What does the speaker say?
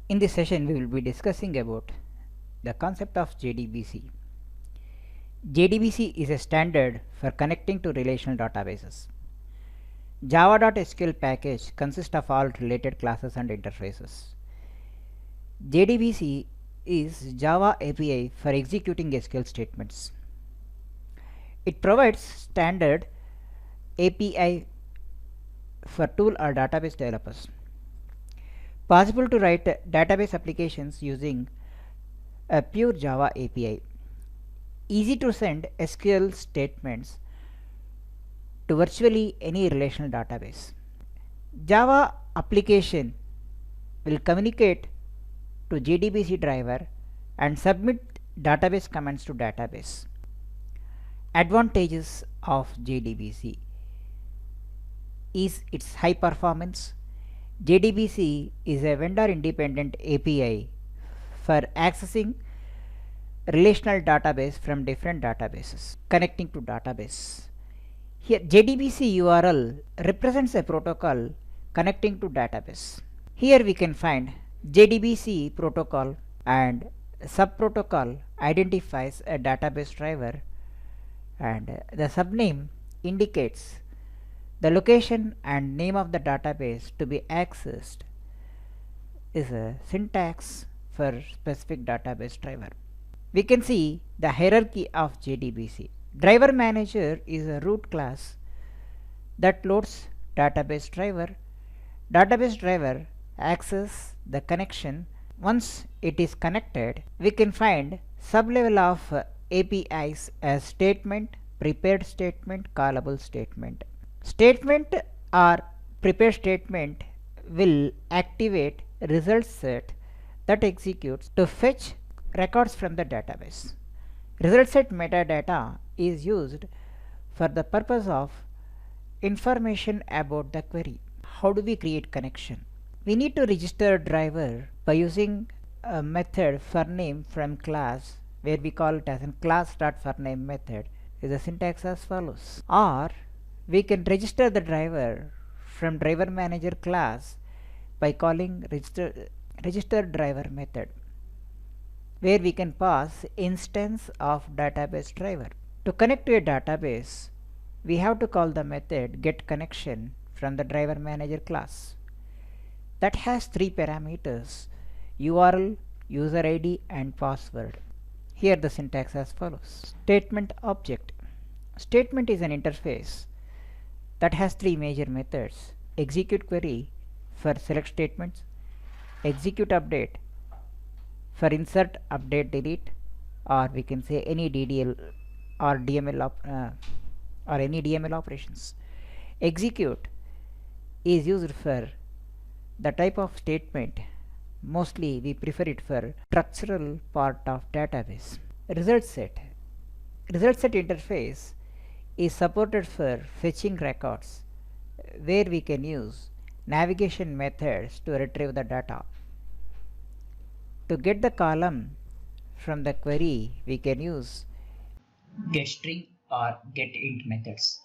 In this session, we will be discussing about the concept of JDBC. JDBC is a standard for connecting to relational databases. Java.sql package consists of all related classes and interfaces. JDBC is Java API for executing SQL statements. It provides standard API for tool or database developers. Possible to write database applications using a pure Java API. Easy to send SQL statements to virtually any relational database. Java application will communicate to JDBC driver and submit database commands to database. Advantages of JDBC is its high performance. JDBC is a vendor independent API for accessing relational database from different databases, connecting to database. Here JDBC URL represents a protocol connecting to database. Here we can find JDBC protocol, and subprotocol identifies a database driver, and the subname indicates the location and name of the database to be accessed is a syntax for specific database driver. We can see the hierarchy of JDBC. Driver manager is a root class that loads database driver. Database driver access the connection. Once it is connected, we can find sublevel of APIs as statement, prepared statement, callable statement. Statement or prepared statement will activate result set that executes to fetch records from the database. Result set metadata is used for the purpose of information about the query. How do we create connection? We need to register driver by using a method forName from class, where we call it as in class.forName method. Is the syntax as follows. Or we can register the driver from driver manager class by calling register driver method, where we can pass instance of database driver. To connect to a database, we have to call the method getConnection from the driver manager class. That has three parameters: URL, user ID, and password. Here the syntax as follows. Statement object. Statement is an interface that has three major methods: execute query for select statements, execute update for insert, update, delete, or we can say any DDL or DML or any DML operations. Execute is used for the type of statement. Mostly we prefer it for structural part of database. Result set. Result set interface is supported for fetching records, where we can use navigation methods to retrieve the data. To get the column from the query, we can use getString or getInt methods.